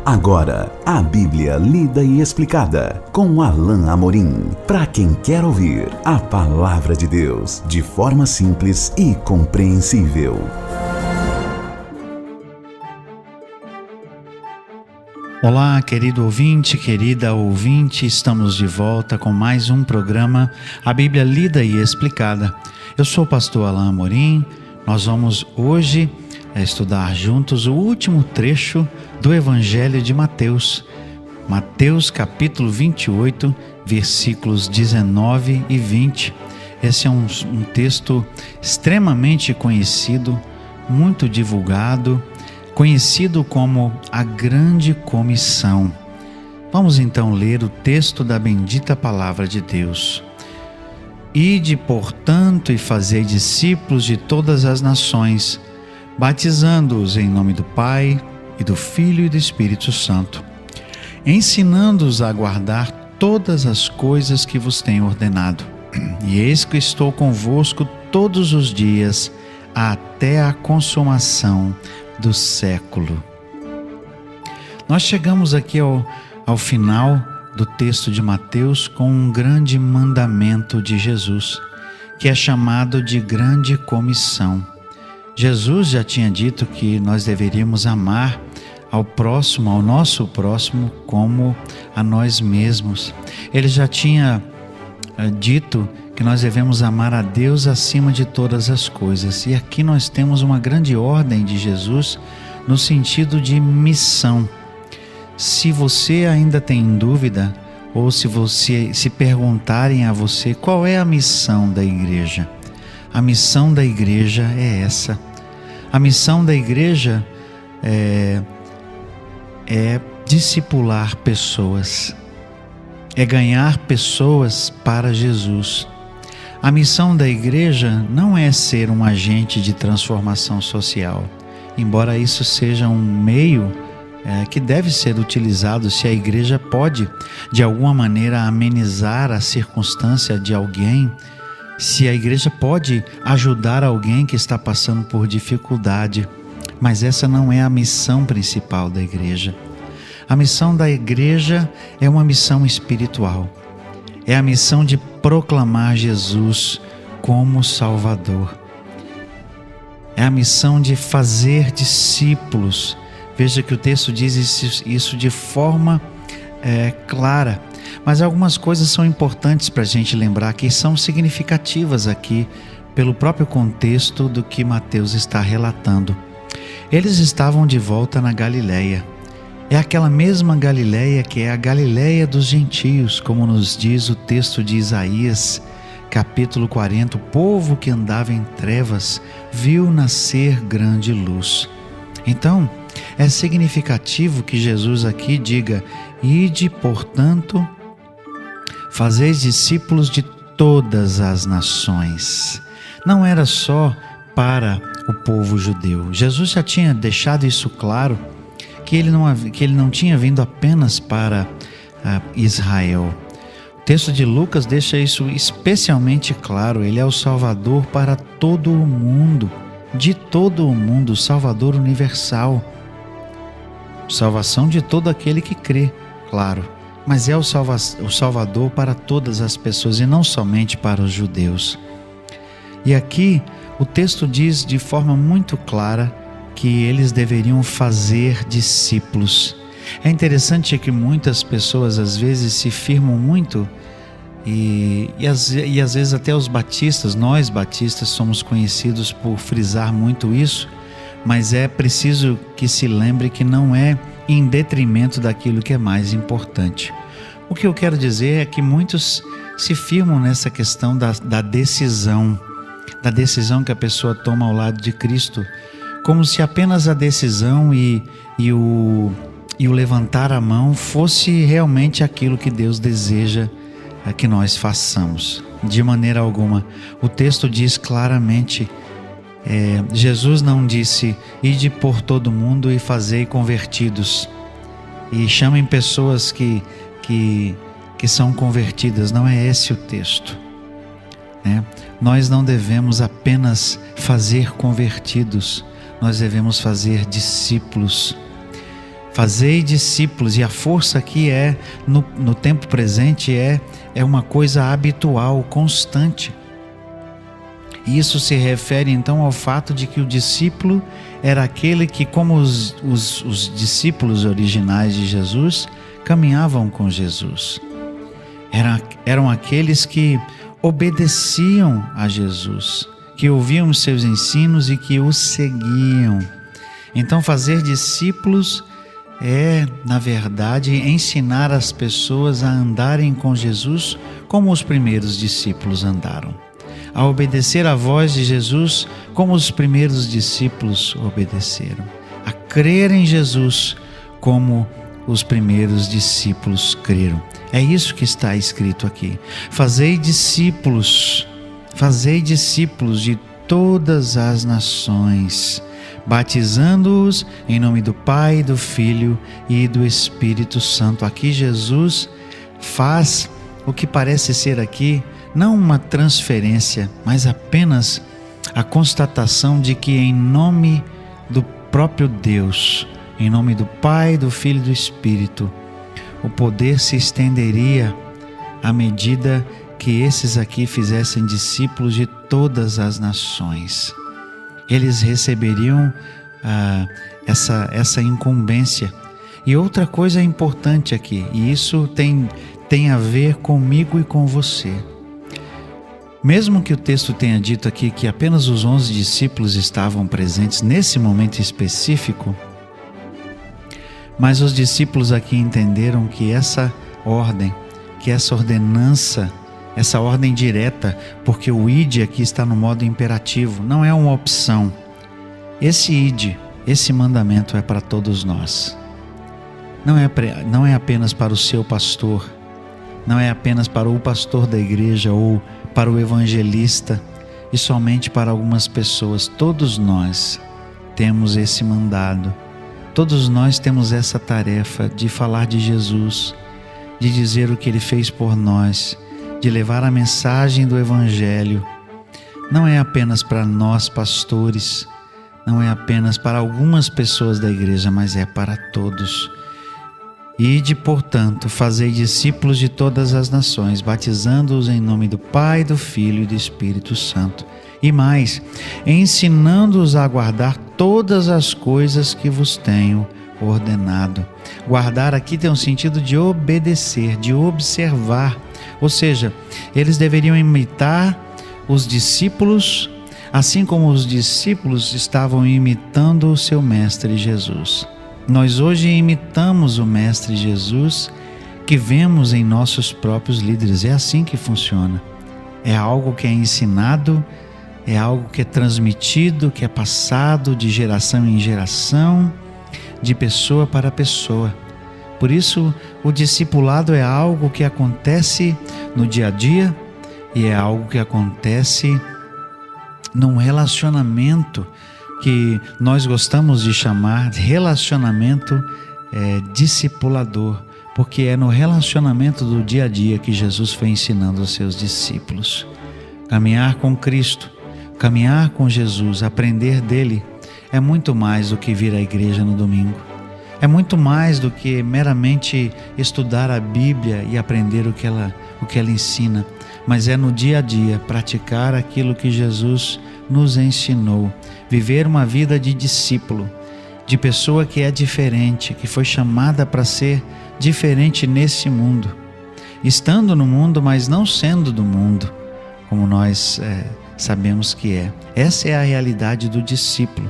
Agora, a Bíblia lida e explicada com Alain Amorim. Para quem quer ouvir a Palavra de Deus de forma simples e compreensível. Olá, querido ouvinte, querida ouvinte, estamos de volta com mais um programa, a Bíblia lida e explicada. Eu sou o pastor Alain Amorim. Nós vamos hoje estudar juntos o último trecho do Evangelho de Mateus. Mateus capítulo 28, versículos 19 e 20. Esse é um texto extremamente conhecido, muito divulgado, conhecido como a Grande Comissão. Vamos então ler o texto da bendita Palavra de Deus. Ide, portanto, e fazei discípulos de todas as nações, batizando-os em nome do Pai, e do Filho e do Espírito Santo, ensinando-os a guardar todas as coisas que vos tenho ordenado. E eis que estou convosco todos os dias, até a consumação do século. Nós chegamos aqui ao final do texto de Mateus com um grande mandamento de Jesus, que é chamado de Grande Comissão. Jesus já tinha dito que nós deveríamos amar ao próximo, ao nosso próximo, como a nós mesmos. Ele já tinha dito que nós devemos amar a Deus acima de todas as coisas. E aqui nós temos uma grande ordem de Jesus no sentido de missão. Se você ainda tem dúvida, ou se perguntarem a você qual é a missão da igreja, a missão da igreja é essa. A missão da igreja é discipular pessoas, é ganhar pessoas para Jesus. A missão da igreja não é ser um agente de transformação social, embora isso seja um meio que deve ser utilizado se a igreja pode, de alguma maneira, amenizar a circunstância de alguém, se a igreja pode ajudar alguém que está passando por dificuldade. Mas essa não é a missão principal da igreja. A missão da igreja é uma missão espiritual. É a missão de proclamar Jesus como Salvador. É a missão de fazer discípulos. Veja que o texto diz isso de forma clara. Mas algumas coisas são importantes para a gente lembrar, que são significativas aqui pelo próprio contexto do que Mateus está relatando. Eles estavam de volta na Galileia. É aquela mesma Galileia que é a Galileia dos gentios, como nos diz o texto de Isaías, capítulo 40. O povo que andava em trevas viu nascer grande luz. Então, é significativo que Jesus aqui diga: ide, portanto, fazeis discípulos de todas as nações. Não era só para o povo judeu. Jesus já tinha deixado isso claro, que ele não tinha vindo apenas para Israel. O texto de Lucas deixa isso especialmente claro. Ele é o Salvador para todo o mundo, de todo o mundo, o Salvador universal. Salvação de todo aquele que crê, claro, mas é o Salvador para todas as pessoas e não somente para os judeus. E aqui o texto diz de forma muito clara que eles deveriam fazer discípulos. É interessante que muitas pessoas às vezes se firmam muito e às vezes até os batistas, nós batistas somos conhecidos por frisar muito isso, mas é preciso que se lembre que não é em detrimento daquilo que é mais importante. O que eu quero dizer é que muitos se firmam nessa questão da decisão que a pessoa toma ao lado de Cristo, como se apenas a decisão e o levantar a mão fosse realmente aquilo que Deus deseja que nós façamos. De maneira alguma. O texto diz claramente, Jesus não disse: ide por todo mundo e fazei convertidos, e chamem pessoas que são convertidas. Não é esse o texto, né? Nós não devemos apenas fazer convertidos, nós devemos fazer discípulos. Fazei discípulos, e a força aqui no tempo presente é uma coisa habitual, constante. E isso se refere então ao fato de que o discípulo era aquele que, como os discípulos originais de Jesus, caminhavam com Jesus. Eram aqueles que obedeciam a Jesus, que ouviam os seus ensinos e que os seguiam. Então, fazer discípulos é, na verdade, ensinar as pessoas a andarem com Jesus como os primeiros discípulos andaram, a obedecer à voz de Jesus como os primeiros discípulos obedeceram, a crer em Jesus como os primeiros discípulos creram. É isso que está escrito aqui. Fazei discípulos de todas as nações, batizando-os em nome do Pai, do Filho e do Espírito Santo. Aqui Jesus faz o que parece ser aqui não uma transferência, mas apenas a constatação de que em nome do próprio Deus, em nome do Pai, do Filho e do Espírito, o poder se estenderia à medida que esses aqui fizessem discípulos de todas as nações. Eles receberiam essa incumbência. E outra coisa importante aqui, e isso tem a ver comigo e com você. Mesmo que o texto tenha dito aqui que apenas os 11 discípulos estavam presentes nesse momento específico, mas os discípulos aqui entenderam que essa ordem, que essa ordenança, essa ordem direta, porque o ide aqui está no modo imperativo, não é uma opção. Esse ide, esse mandamento é para todos nós. Não é apenas para o seu pastor, não é apenas para o pastor da igreja ou para o evangelista e somente para algumas pessoas. Todos nós temos esse mandado, todos nós temos essa tarefa de falar de Jesus, de dizer o que Ele fez por nós, de levar a mensagem do Evangelho. Não é apenas para nós pastores, não é apenas para algumas pessoas da igreja, mas é para todos. Ide, portanto, fazei discípulos de todas as nações, batizando-os em nome do Pai, do Filho e do Espírito Santo. E mais, ensinando-os a guardar todas as coisas que vos tenho ordenado. Guardar aqui tem um sentido de obedecer, de observar. Ou seja, eles deveriam imitar os discípulos, assim como os discípulos estavam imitando o seu mestre Jesus. Nós hoje imitamos o mestre Jesus que vemos em nossos próprios líderes. É assim que funciona. É algo que é ensinado, é algo que é transmitido, que é passado de geração em geração, de pessoa para pessoa. Por isso, o discipulado é algo que acontece no dia a dia e é algo que acontece num relacionamento que nós gostamos de chamar de relacionamento discipulador, porque é no relacionamento do dia a dia que Jesus foi ensinando aos seus discípulos. Caminhar com Cristo, caminhar com Jesus, aprender dele é muito mais do que vir à igreja no domingo. É muito mais do que meramente estudar a Bíblia e aprender o que ela ensina, mas é no dia a dia praticar aquilo que Jesus nos ensinou, viver uma vida de discípulo, de pessoa que é diferente, que foi chamada para ser diferente nesse mundo, estando no mundo, mas não sendo do mundo, como nós sabemos que é. Essa é a realidade do discípulo.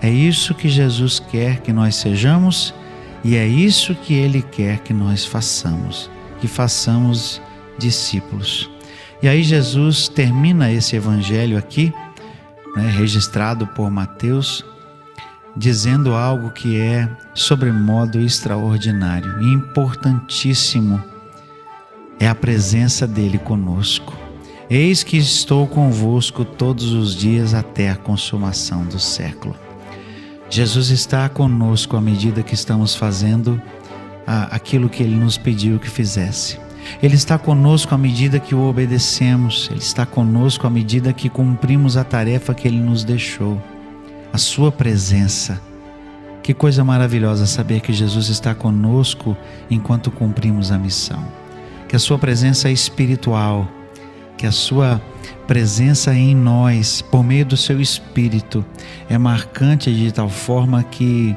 É isso que Jesus quer que nós sejamos e é isso que Ele quer que nós façamos, que façamos discípulos. E aí Jesus termina esse evangelho aqui, registrado por Mateus, dizendo algo que é sobremodo extraordinário e importantíssimo. É a presença dele conosco. Eis que estou convosco todos os dias até a consumação do século. Jesus está conosco à medida que estamos fazendo aquilo que Ele nos pediu que fizesse. Ele está conosco à medida que o obedecemos. Ele está conosco à medida que cumprimos a tarefa que Ele nos deixou. A sua presença Que coisa maravilhosa saber que Jesus está conosco enquanto cumprimos a missão. Que a sua presença espiritual, que a sua presença em nós, por meio do seu Espírito, é marcante de tal forma que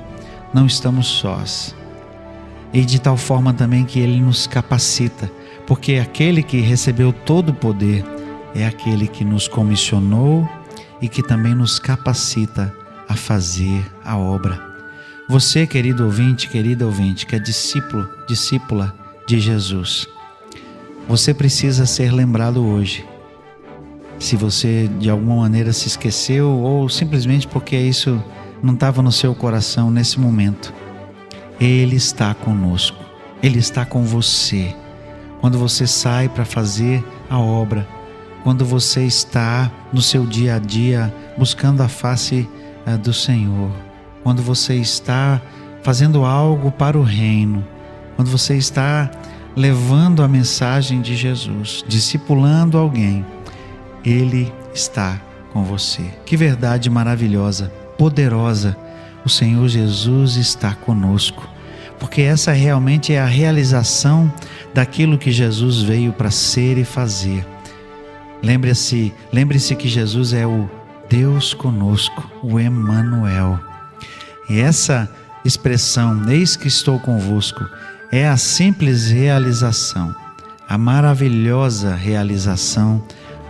não estamos sós. E de tal forma também que Ele nos capacita, porque aquele que recebeu todo o poder é aquele que nos comissionou e que também nos capacita a fazer a obra. Você, querido ouvinte, querida ouvinte, que é discípula de Jesus, você precisa ser lembrado hoje. Se você de alguma maneira se esqueceu ou simplesmente porque isso não estava no seu coração nesse momento, Ele está conosco, Ele está com você. Quando você sai para fazer a obra, quando você está no seu dia a dia buscando a face do Senhor, quando você está fazendo algo para o reino, quando você está levando a mensagem de Jesus, discipulando alguém, Ele está com você. Que verdade maravilhosa, poderosa, o Senhor Jesus está conosco, porque essa realmente é a realização daquilo que Jesus veio para ser e fazer. Lembre-se que Jesus é o Deus conosco, o Emanuel. E essa expressão, eis que estou convosco, é a simples realização, a maravilhosa realização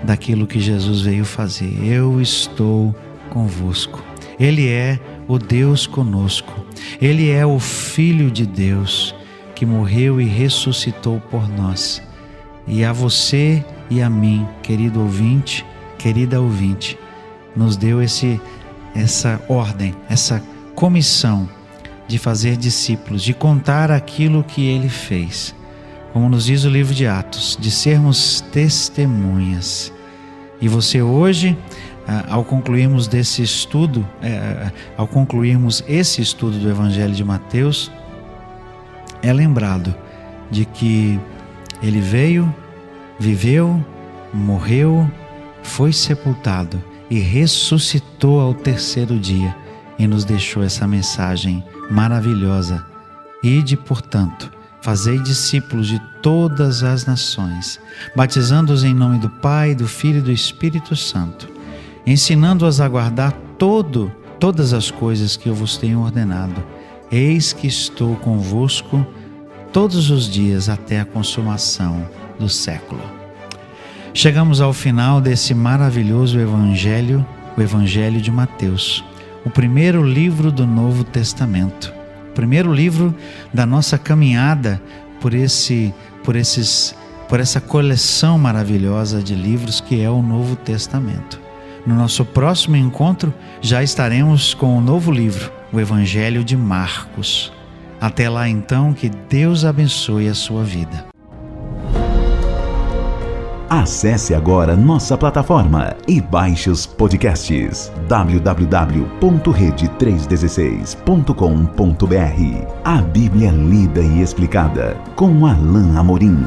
daquilo que Jesus veio fazer. Eu estou convosco. Ele é o Deus conosco. Ele é o Filho de Deus que morreu e ressuscitou por nós. E a você e a mim, querido ouvinte, querida ouvinte, nos deu essa ordem, essa comissão de fazer discípulos, de contar aquilo que Ele fez. Como nos diz o livro de Atos, de sermos testemunhas. E você hoje, ao concluirmos esse estudo do Evangelho de Mateus, é lembrado de que Ele veio, viveu, morreu, foi sepultado e ressuscitou ao terceiro dia e nos deixou essa mensagem maravilhosa. Ide, portanto, fazei discípulos de todas as nações, batizando-os em nome do Pai, do Filho e do Espírito Santo, ensinando-os a guardar todas as coisas que eu vos tenho ordenado. Eis que estou convosco todos os dias até a consumação do século. Chegamos ao final desse maravilhoso Evangelho, o Evangelho de Mateus, o primeiro livro do Novo Testamento, o primeiro livro da nossa caminhada por essa coleção maravilhosa de livros que é o Novo Testamento. No nosso próximo encontro já estaremos com o novo livro, o Evangelho de Marcos. Até lá então, que Deus abençoe a sua vida. Acesse agora nossa plataforma e baixe os podcasts www.rede316.com.br. A Bíblia lida e explicada com Alain Amorim.